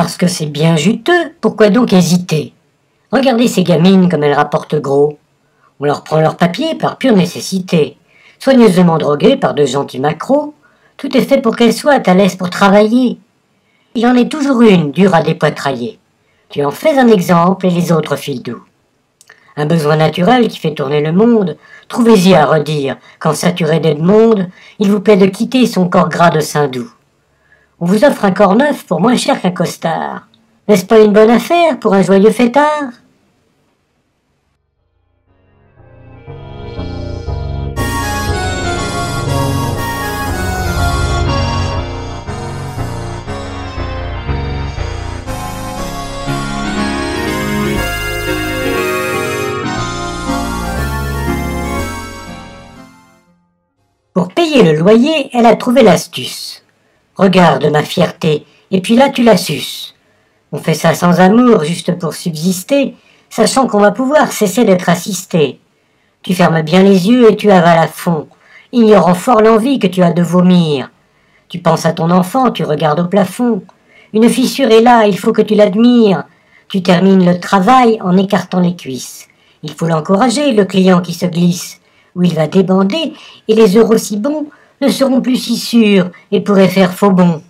Parce que c'est bien juteux, pourquoi donc hésiter? Regardez ces gamines comme elles rapportent gros. On leur prend leur papier par pure nécessité. Soigneusement droguées par de gentils macros, tout est fait pour qu'elles soient à l'aise pour travailler. Il en est toujours une dure à dépoitrailler. Tu en fais un exemple et les autres filent doux. Un besoin naturel qui fait tourner le monde, trouvez-y à redire, quand saturé d'Edmonde, il vous plaît de quitter son corps gras de sein doux. On vous offre un corps neuf pour moins cher qu'un costard. N'est-ce pas une bonne affaire pour un joyeux fêtard? Pour payer le loyer, elle a trouvé l'astuce. Regarde ma fierté, et puis là tu la suces. On fait ça sans amour, juste pour subsister, sachant qu'on va pouvoir cesser d'être assisté. Tu fermes bien les yeux et tu avales à fond, ignorant fort l'envie que tu as de vomir. Tu penses à ton enfant, tu regardes au plafond. Une fissure est là, il faut que tu l'admires. Tu termines le travail en écartant les cuisses. Il faut l'encourager, le client qui se glisse, où il va débander, et les euros si bons ne seront plus si sûrs et pourraient faire faux bond.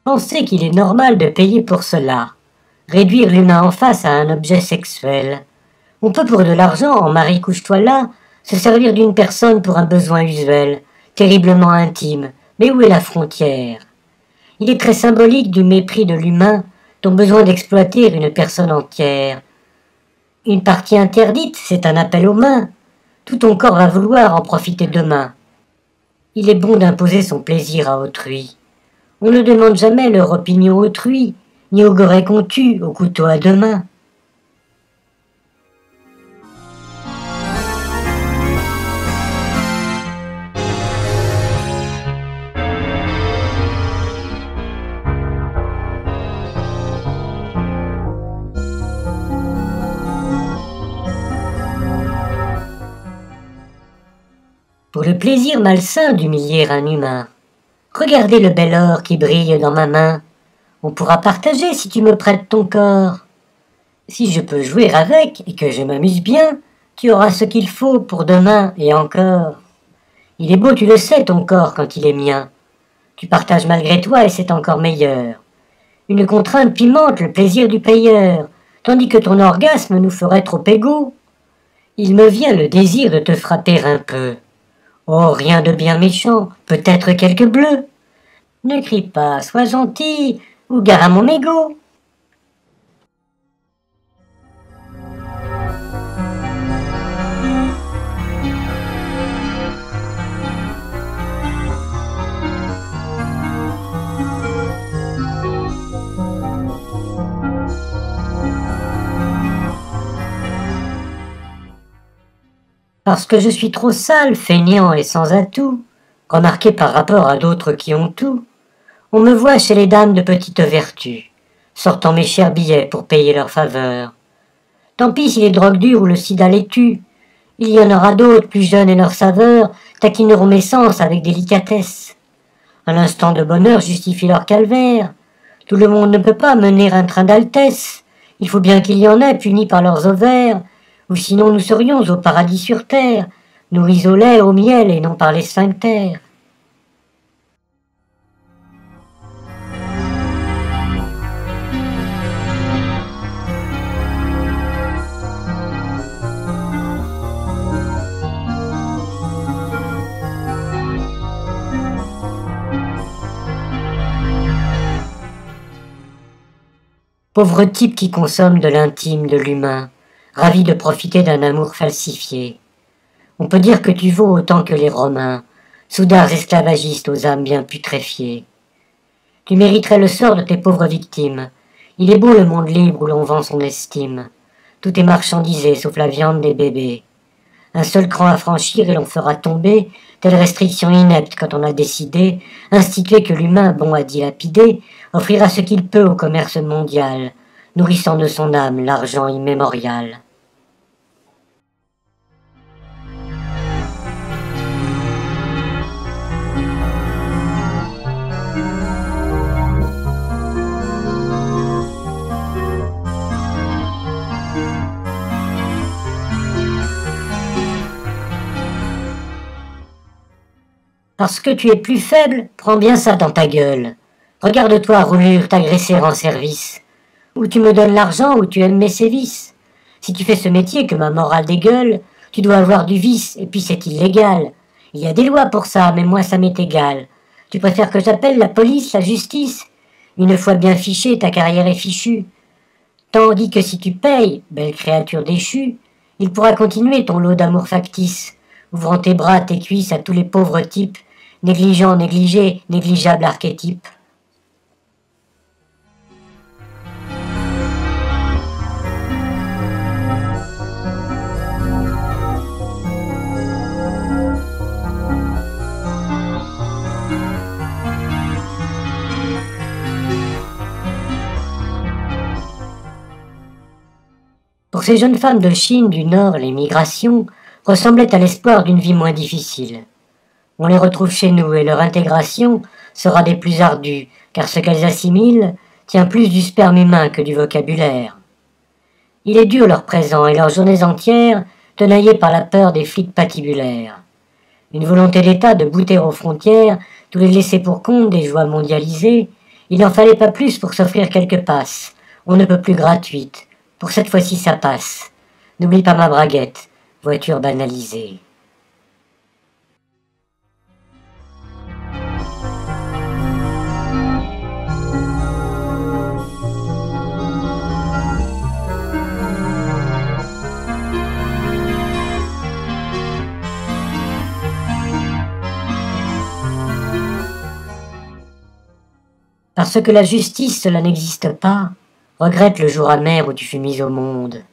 Pensez qu'il est normal de payer pour cela. Réduire l'humain en face à un objet sexuel. On peut pour de l'argent, en mari couche-toi là, se servir d'une personne pour un besoin usuel, terriblement intime. Mais où est la frontière? Il est très symbolique du mépris de l'humain, ton besoin d'exploiter une personne entière. Une partie interdite, c'est un appel aux mains. Tout ton corps va vouloir en profiter demain. Il est bon d'imposer son plaisir à autrui. On ne demande jamais leur opinion autrui, ni au goret qu'on tue au couteau à deux mains. Pour le plaisir malsain d'humilier un humain, regardez le bel or qui brille dans ma main. On pourra partager si tu me prêtes ton corps. Si je peux jouer avec et que je m'amuse bien, tu auras ce qu'il faut pour demain et encore. Il est beau, tu le sais, ton corps quand il est mien. Tu partages malgré toi et c'est encore meilleur. Une contrainte pimente le plaisir du payeur, tandis que ton orgasme nous ferait trop égaux. Il me vient le désir de te frapper un peu. Oh, rien de bien méchant, peut-être quelques bleus. Ne crie pas, sois gentil, ou gare à mon mégot. Parce que je suis trop sale, feignant et sans atout, remarqué par rapport à d'autres qui ont tout. On me voit chez les dames de petite vertu, sortant mes chers billets pour payer leurs faveurs. Tant pis si les drogues dures ou le sida les tuent. Il y en aura d'autres, plus jeunes et leurs saveurs, taquineront mes sens avec délicatesse. Un instant de bonheur justifie leur calvaire. Tout le monde ne peut pas mener un train d'altesse. Il faut bien qu'il y en ait punis par leurs ovaires, ou sinon nous serions au paradis sur terre, nourris au lait, au miel et non par les sphincters. Pauvre type qui consomme de l'intime de l'humain, ravi de profiter d'un amour falsifié. On peut dire que tu vaux autant que les Romains, soudards esclavagistes aux âmes bien putréfiées. Tu mériterais le sort de tes pauvres victimes. Il est beau le monde libre où l'on vend son estime. Tout est marchandisé sauf la viande des bébés. Un seul cran à franchir et l'on fera tomber, telle restriction inepte quand on a décidé, instituer que l'humain, bon à dilapider, offrira ce qu'il peut au commerce mondial, nourrissant de son âme l'argent immémorial. Parce que tu es plus faible, prends bien ça dans ta gueule. Regarde-toi, roulure, t'agresser en service. Ou tu me donnes l'argent, ou tu aimes mes sévices. Si tu fais ce métier que ma morale dégueule, tu dois avoir du vice, et puis c'est illégal. Il y a des lois pour ça, mais moi ça m'est égal. Tu préfères que j'appelle la police, la justice? Une fois bien fiché, ta carrière est fichue. Tandis que si tu payes, belle créature déchue, il pourra continuer ton lot d'amour factice, ouvrant tes bras, tes cuisses à tous les pauvres types, négligent, négligé, négligeable archétype. Pour ces jeunes femmes de Chine du Nord, les migrations ressemblaient à l'espoir d'une vie moins difficile. On les retrouve chez nous et leur intégration sera des plus ardues, car ce qu'elles assimilent tient plus du sperme humain que du vocabulaire. Il est dur leur présent et leurs journées entières tenaillées par la peur des flics patibulaires. Une volonté d'État de bouter aux frontières tous les laissés pour compte des joies mondialisées, il n'en fallait pas plus pour s'offrir quelques passes, on ne peut plus gratuite. Pour cette fois-ci ça passe. N'oublie pas ma braguette, voiture banalisée. Parce que la justice, cela n'existe pas, regrette le jour amer où tu fus mis au monde.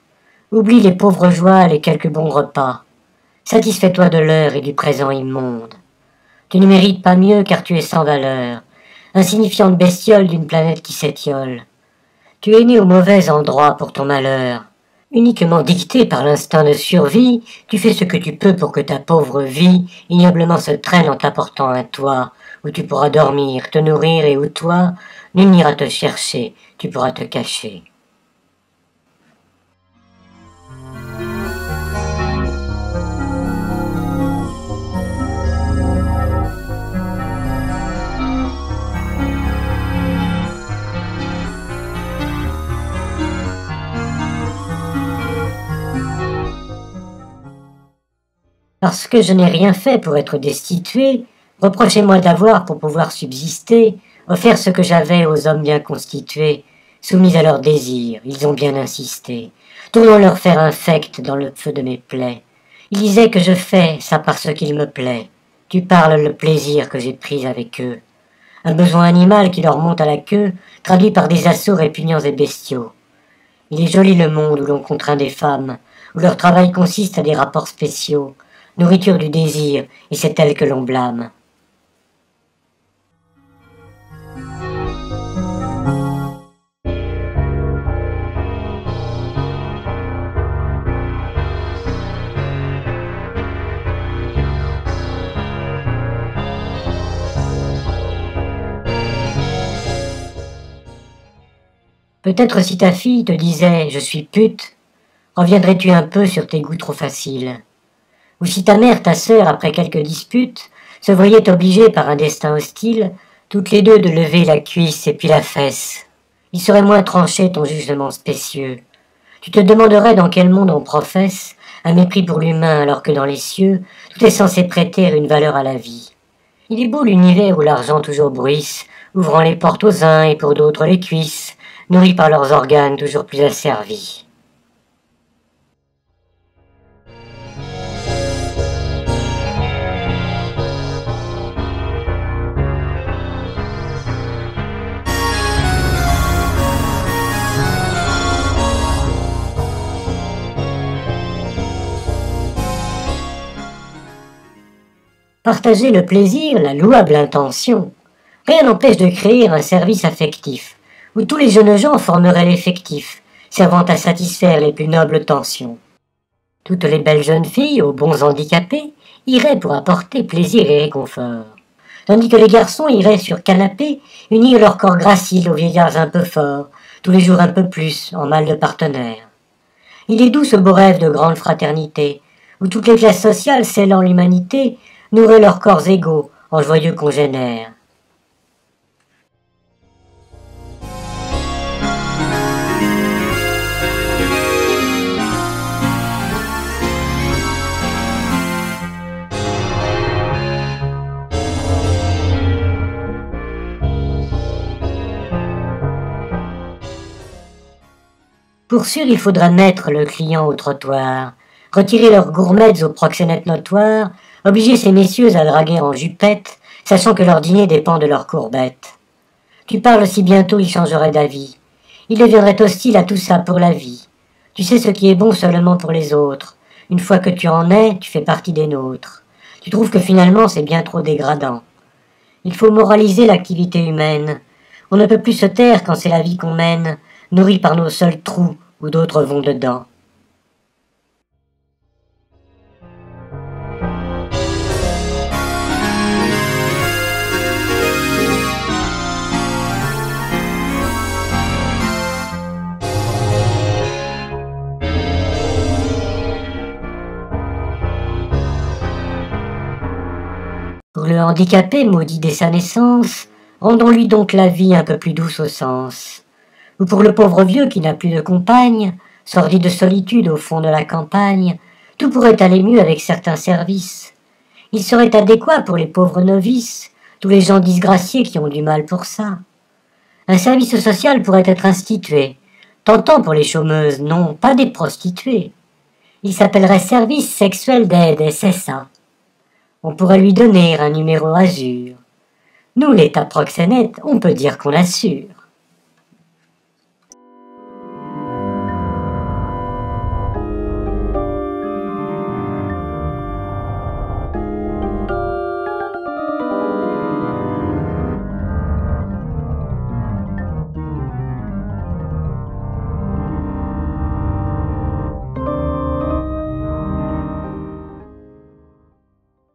Oublie les pauvres joies, les quelques bons repas. Satisfais-toi de l'heure et du présent immonde. Tu ne mérites pas mieux car tu es sans valeur, insignifiante bestiole d'une planète qui s'étiole. Tu es né au mauvais endroit pour ton malheur. Uniquement dicté par l'instinct de survie, tu fais ce que tu peux pour que ta pauvre vie ignoblement se traîne en t'apportant un toit, où tu pourras dormir, te nourrir et où toi, nul n'ira te chercher, tu pourras te cacher. Parce que je n'ai rien fait pour être destitué, reprochez-moi d'avoir, pour pouvoir subsister, offert ce que j'avais aux hommes bien constitués, soumis à leurs désirs, ils ont bien insisté. Tournons leur faire infect dans le feu de mes plaies. Ils disaient que je fais ça parce qu'il me plaît. Tu parles le plaisir que j'ai pris avec eux. Un besoin animal qui leur monte à la queue, traduit par des assauts répugnants et bestiaux. Il est joli le monde où l'on contraint des femmes, où leur travail consiste à des rapports spéciaux, nourriture du désir, et c'est elle que l'on blâme. Peut-être si ta fille te disait « je suis pute », reviendrais-tu un peu sur tes goûts trop faciles. Ou si ta mère, ta sœur, après quelques disputes, se voyaient obligées par un destin hostile, toutes les deux de lever la cuisse et puis la fesse. Il serait moins tranché ton jugement spécieux. Tu te demanderais dans quel monde on professe un mépris pour l'humain alors que dans les cieux, tout est censé prêter une valeur à la vie. Il est beau l'univers où l'argent toujours bruisse, ouvrant les portes aux uns et pour d'autres les cuisses, nourris par leurs organes toujours plus asservis. Partager le plaisir, la louable intention. Rien n'empêche de créer un service affectif, où tous les jeunes gens formeraient l'effectif, servant à satisfaire les plus nobles tensions. Toutes les belles jeunes filles, aux bons handicapés, iraient pour apporter plaisir et réconfort, tandis que les garçons iraient sur canapé unir leur corps gracile aux vieillards un peu forts, tous les jours un peu plus, en mal de partenaires. Il est doux ce beau rêve de grande fraternité, où toutes les classes sociales scellant l'humanité nourraient leurs corps égaux en joyeux congénères. Pour sûr, il faudra mettre le client au trottoir, retirer leurs gourmettes aux proxénètes notoires, obliger ces messieurs à draguer en jupette, sachant que leur dîner dépend de leurs courbettes. Tu parles si bientôt ils changeraient d'avis. Ils deviendraient hostiles à tout ça pour la vie. Tu sais ce qui est bon seulement pour les autres. Une fois que tu en es, tu fais partie des nôtres. Tu trouves que finalement c'est bien trop dégradant. Il faut moraliser l'activité humaine. On ne peut plus se taire quand c'est la vie qu'on mène, nourrie par nos seuls trous où d'autres vont dedans. Pour le handicapé maudit dès sa naissance, rendons-lui donc la vie un peu plus douce au sens. Ou pour le pauvre vieux qui n'a plus de compagne, sorti de solitude au fond de la campagne, tout pourrait aller mieux avec certains services. Il serait adéquat pour les pauvres novices, tous les gens disgraciés qui ont du mal pour ça. Un service social pourrait être institué, tentant pour les chômeuses, non, pas des prostituées. Il s'appellerait service sexuel d'aide SSA. On pourrait lui donner un numéro azur. Nous, l'État proxénète, on peut dire qu'on l'assure.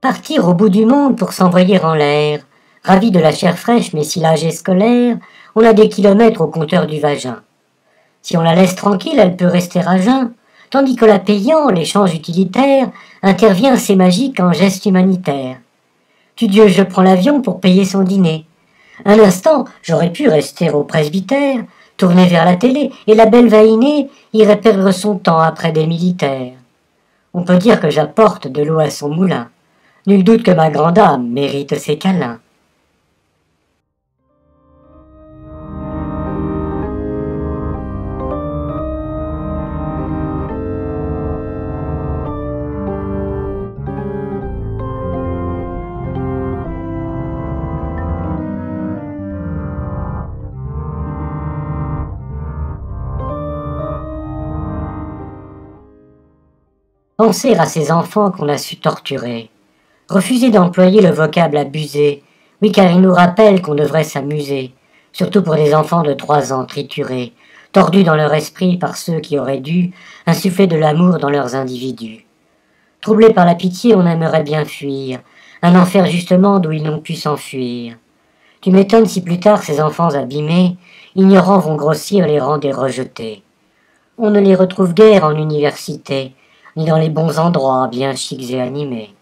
Partir au bout du monde pour s'envoyer en l'air, ravi de la chair fraîche mais si l'âge est scolaire, on a des kilomètres au compteur du vagin. Si on la laisse tranquille, elle peut rester à jeun, tandis que la payant, l'échange utilitaire, intervient assez magique en geste humanitaire. Tu Dieu, je prends l'avion pour payer son dîner. Un instant, j'aurais pu rester au presbytère, tourner vers la télé, et la belle vainée irait perdre son temps après des militaires. On peut dire que j'apporte de l'eau à son moulin. Nul doute que ma grande âme mérite ses câlins. Penser à ces enfants qu'on a su torturer. Refuser d'employer le vocable abusé, oui car il nous rappelle qu'on devrait s'amuser, surtout pour des enfants de 3 ans triturés, tordus dans leur esprit par ceux qui auraient dû insuffler de l'amour dans leurs individus. Troublés par la pitié, on aimerait bien fuir, un enfer justement d'où ils n'ont pu s'enfuir. Tu m'étonnes si plus tard ces enfants abîmés, ignorants vont grossir les rangs des rejetés. On ne les retrouve guère en université, ni dans les bons endroits bien chics et animés.